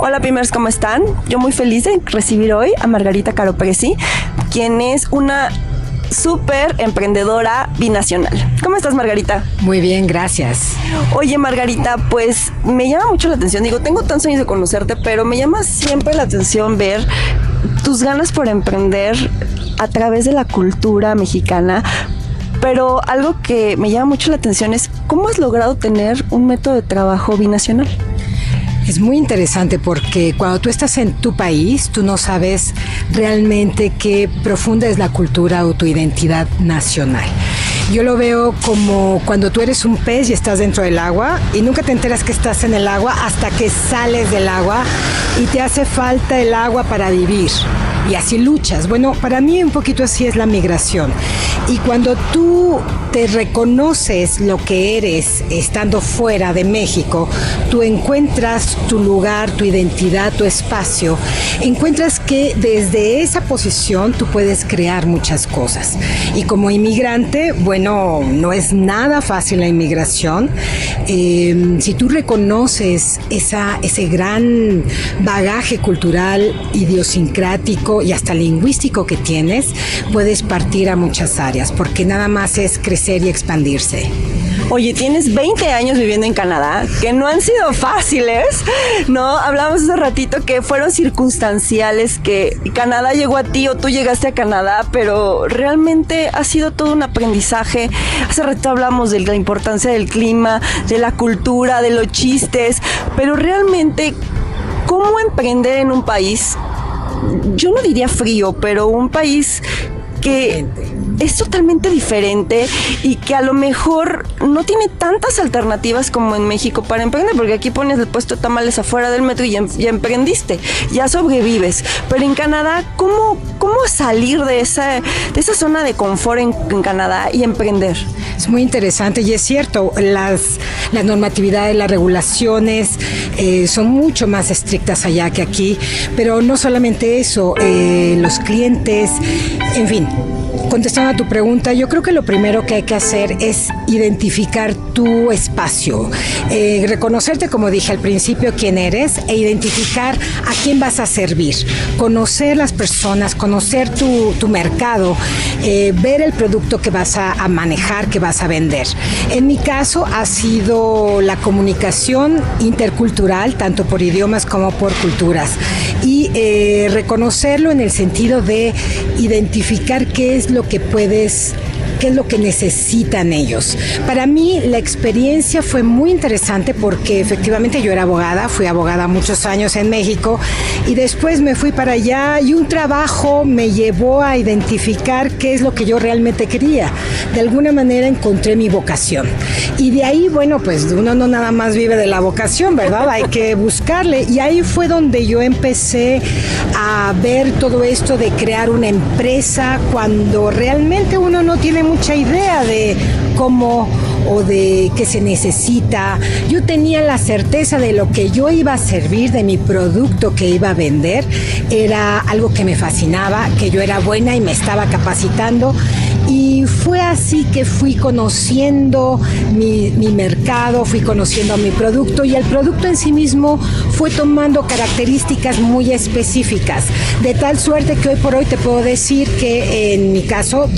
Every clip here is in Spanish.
Hola Pimers, ¿cómo están? Yo muy feliz de recibir hoy a Margarita Caro Presi, quien es una súper emprendedora binacional. ¿Cómo estás, Margarita? Muy bien, gracias. Oye, Margarita, pues me llama mucho la atención. Digo, tengo tantos años de conocerte, pero me llama siempre la atención ver tus ganas por emprender a través de la cultura mexicana. Pero algo que me llama mucho la atención es cómo has logrado tener un método de trabajo binacional. Es muy interesante porque cuando tú estás en tu país, tú no sabes realmente qué profunda es la cultura o tu identidad nacional. Yo lo veo como cuando tú eres un pez y estás dentro del agua y nunca te enteras que estás en el agua hasta que sales del agua y te hace falta el agua para vivir. Y así luchas. Bueno, para mí un poquito así es la migración. Y cuando tú te reconoces lo que eres estando fuera de México, tú encuentras tu lugar, tu identidad, tu espacio. Encuentras que desde esa posición tú puedes crear muchas cosas. Y como inmigrante, bueno, no es nada fácil la inmigración. Si tú reconoces ese gran bagaje cultural, idiosincrático y hasta lingüístico que tienes, puedes partir a muchas áreas, porque nada más es crecer y expandirse. Oye, tienes 20 años viviendo en Canadá, que no han sido fáciles, ¿no? Hablábamos hace ratito que fueron circunstanciales, que Canadá llegó a ti o tú llegaste a Canadá, pero realmente ha sido todo un aprendizaje. Hace rato hablamos de la importancia del clima, de la cultura, de los chistes, pero realmente, ¿cómo emprender en un país? Yo no diría frío, pero un país que es totalmente diferente y que a lo mejor no tiene tantas alternativas como en México para emprender, porque aquí pones el puesto de tamales afuera del metro y ya emprendiste, ya sobrevives. Pero en Canadá, ¿cómo salir de esa zona de confort en Canadá y emprender? Es muy interesante y es cierto, las normatividades, las regulaciones son mucho más estrictas allá que aquí, pero no solamente eso, los clientes, en fin. Contestando a tu pregunta, yo creo que lo primero que hay que hacer es identificar tu espacio, reconocerte, como dije al principio, quién eres e identificar a quién vas a servir, conocer las personas, conocer tu mercado, ver el producto que vas a manejar, que vas a vender. En mi caso ha sido la comunicación intercultural, tanto por idiomas como por culturas, y reconocerlo en el sentido de identificar qué es lo que necesitan ellos. Para mí la experiencia fue muy interesante porque efectivamente yo era abogada, fui abogada muchos años en México y después me fui para allá y un trabajo me llevó a identificar qué es lo que yo realmente quería. De alguna manera encontré mi vocación y de ahí, bueno, pues uno no nada más vive de la vocación, ¿verdad? Hay que buscarle y ahí fue donde yo empecé a ver todo esto de crear una empresa cuando realmente uno no tiene mucha idea de cómo o de qué se necesita. Yo tenía la certeza de lo que yo iba a servir, de mi producto que iba a vender. Era algo que me fascinaba, que yo era buena y me estaba capacitando. Y fue así que fui conociendo mi mercado, fui conociendo mi producto y el producto en sí mismo fue tomando características muy específicas. De tal suerte que hoy por hoy te puedo decir que en mi caso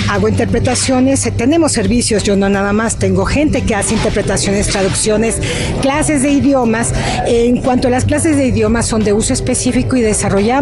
hago interpretaciones, tenemos servicios, yo no nada más, tengo gente que hace interpretaciones, traducciones, clases de idiomas. En cuanto a las clases de idiomas son de uso específico y desarrollé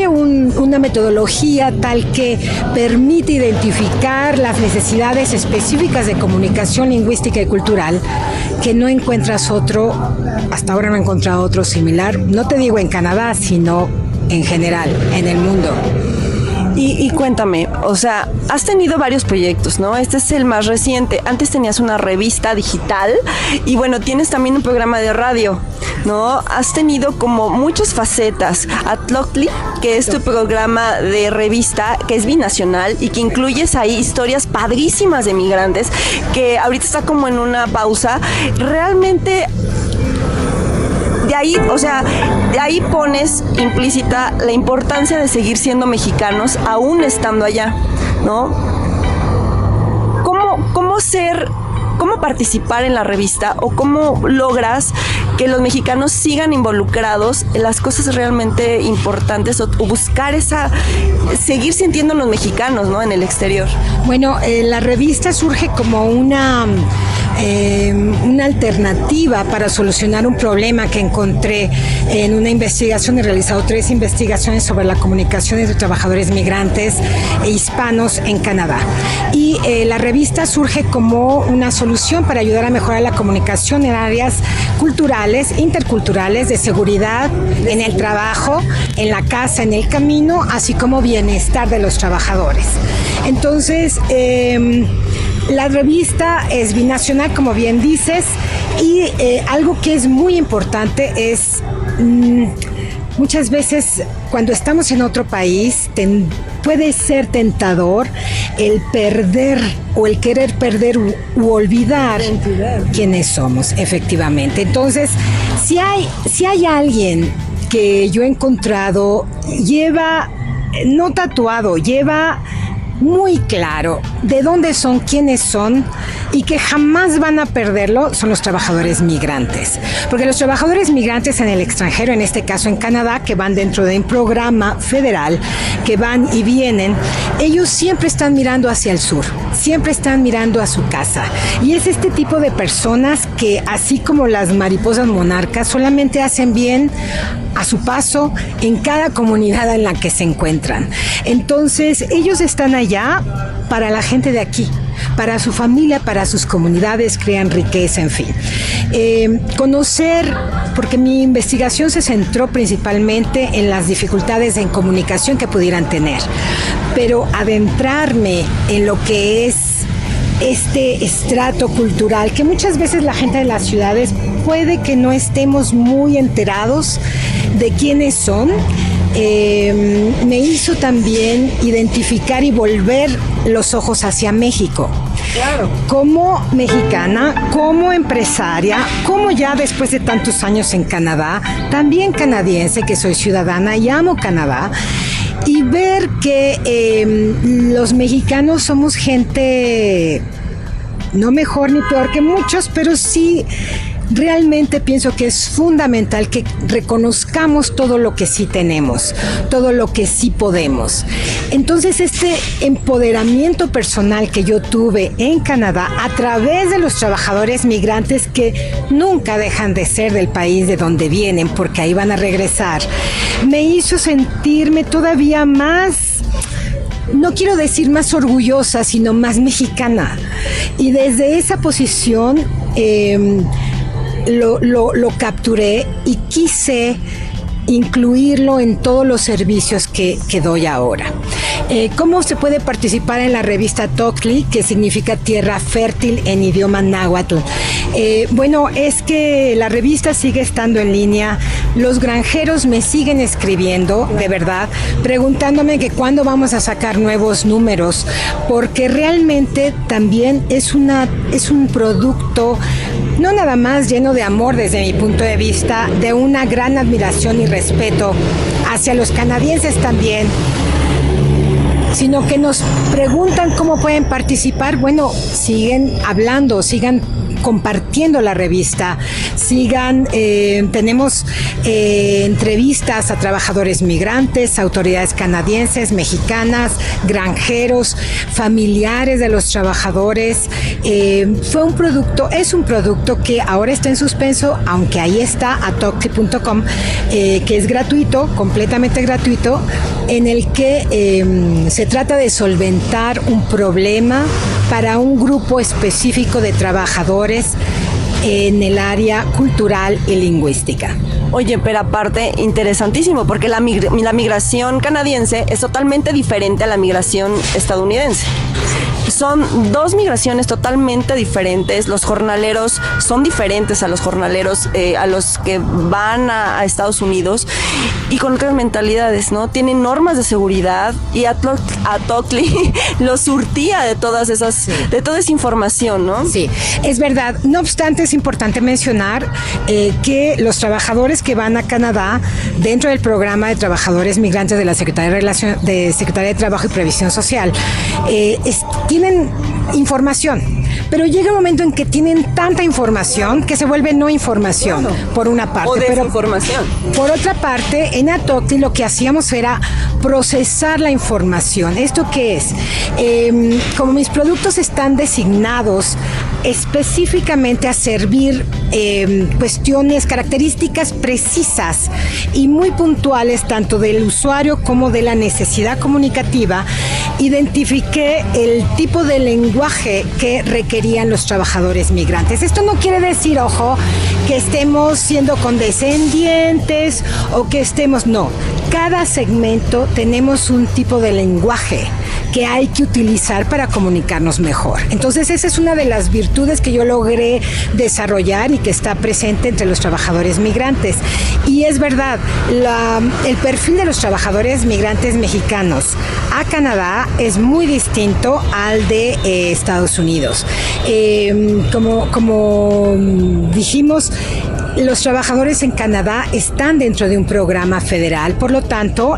una metodología tal que permite identificar las necesidades específicas de comunicación lingüística y cultural que no encuentras hasta ahora no he encontrado otro similar, no te digo en Canadá, sino en general, en el mundo. Y cuéntame, o sea, has tenido varios proyectos, ¿no? Este es el más reciente. Antes tenías una revista digital y bueno, tienes también un programa de radio, ¿no? Has tenido como muchas facetas. Atloctli, que es tu programa de revista, que es binacional y que incluyes ahí historias padrísimas de migrantes, que ahorita está como en una pausa. Realmente de ahí pones implícita la importancia de seguir siendo mexicanos aún estando allá, ¿no? ¿Cómo participar en la revista o cómo logras que los mexicanos sigan involucrados en las cosas realmente importantes o buscar seguir sintiéndonos mexicanos, ¿no? En el exterior. Bueno, la revista surge como una alternativa para solucionar un problema que encontré en una investigación. He realizado 3 investigaciones sobre la comunicación entre trabajadores migrantes e hispanos en Canadá. Y la revista surge como una solución para ayudar a mejorar la comunicación en áreas culturales, interculturales, de seguridad, en el trabajo, en la casa, en el camino, así como bienestar de los trabajadores. Entonces, la revista es binacional, como bien dices, y algo que es muy importante es muchas veces cuando estamos en otro país puede ser tentador el perder o el querer perder u olvidar quiénes somos, efectivamente. Entonces, si hay alguien que yo he encontrado, no tatuado, lleva muy claro de dónde son, quiénes son y que jamás van a perderlo, son los trabajadores migrantes. Porque los trabajadores migrantes en el extranjero, en este caso en Canadá, que van dentro de un programa federal, que van y vienen, ellos siempre están mirando hacia el sur, siempre están mirando a su casa. Y es este tipo de personas que, así como las mariposas monarcas, solamente hacen bien a su paso en cada comunidad en la que se encuentran. Entonces, ellos están allá para la gente de aquí, para su familia, para sus comunidades, crean riqueza, en fin. Conocer, porque mi investigación se centró principalmente en las dificultades en comunicación que pudieran tener, pero adentrarme en lo que es este estrato cultural, que muchas veces la gente de las ciudades puede que no estemos muy enterados de quiénes son, me hizo también identificar y volver los ojos hacia México. Claro. Como mexicana, como empresaria, como ya después de tantos años en Canadá, también canadiense, que soy ciudadana y amo Canadá, y ver que los mexicanos somos gente no mejor ni peor que muchos, pero sí realmente pienso que es fundamental que reconozcamos todo lo que sí tenemos, todo lo que sí podemos. Entonces, este empoderamiento personal que yo tuve en Canadá a través de los trabajadores migrantes que nunca dejan de ser del país de donde vienen, porque ahí van a regresar, me hizo sentirme todavía más, no quiero decir más orgullosa, sino más mexicana. Y desde esa posición lo capturé y quise incluirlo en todos los servicios que doy ahora. ¿Cómo se puede participar en la revista Toctli, que significa tierra fértil en idioma náhuatl? Bueno, es que la revista sigue estando en línea. Los granjeros me siguen escribiendo, de verdad, preguntándome que cuándo vamos a sacar nuevos números, porque realmente también es un producto no nada más lleno de amor desde mi punto de vista, de una gran admiración y respeto hacia los canadienses también, sino que nos preguntan cómo pueden participar. Bueno, siguen hablando, sigan compartiendo la revista, tenemos entrevistas a trabajadores migrantes, autoridades canadienses, mexicanas, granjeros, familiares de los trabajadores. Es un producto que ahora está en suspenso, aunque ahí está, a toctli.com, que es gratuito, completamente gratuito, en el que se trata de solventar un problema para un grupo específico de trabajadores en el área cultural y lingüística. Oye, pero aparte, interesantísimo, porque la migración canadiense es totalmente diferente a la migración estadounidense. Son dos migraciones totalmente diferentes. Los jornaleros son diferentes a los jornaleros, a los que van a Estados Unidos, y con otras mentalidades, ¿no? Tienen normas de seguridad, y a Toctli lo surtía de toda esa información, ¿no? Sí, es verdad. No obstante, es importante mencionar que los trabajadores que van a Canadá dentro del programa de trabajadores migrantes de la Secretaría de Trabajo y Previsión Social tienen información. pero llega un momento en que tienen tanta información que se vuelve no información, por una parte. O desinformación. Por otra parte, en Atocli lo que hacíamos era procesar la información. ¿Esto qué es? Como mis productos están designados específicamente a servir cuestiones, características precisas y muy puntuales tanto del usuario como de la necesidad comunicativa, identifiqué el tipo de lenguaje que requerían los trabajadores migrantes. Esto no quiere decir, ojo, que estemos siendo condescendientes o que estemos, no. Cada segmento tenemos un tipo de lenguaje que hay que utilizar para comunicarnos mejor. Entonces, esa es una de las virtudes que yo logré desarrollar y que está presente entre los trabajadores migrantes. Y es verdad, el perfil de los trabajadores migrantes mexicanos a Canadá es muy distinto al de Estados Unidos. Como dijimos, los trabajadores en Canadá están dentro de un programa federal, por lo tanto,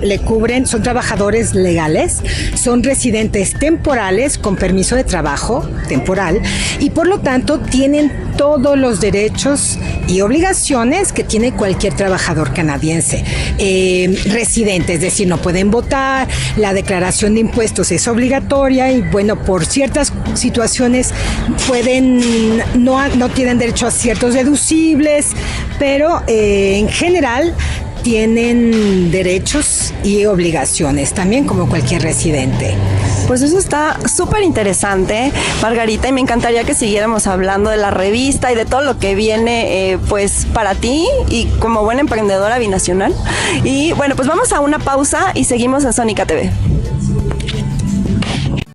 son trabajadores legales, son residentes temporales con permiso de trabajo temporal y por lo tanto tienen todos los derechos y obligaciones que tiene cualquier trabajador canadiense. Residente, es decir, no pueden votar, la declaración de impuestos es obligatoria y bueno, por ciertas situaciones no tienen derecho a ciertos deducibles, pero en general tienen derechos y obligaciones, también como cualquier residente. Pues eso está súper interesante, Margarita, y me encantaría que siguiéramos hablando de la revista y de todo lo que viene pues para ti y como buena emprendedora binacional. Y bueno, pues vamos a una pausa y seguimos en Sónica TV.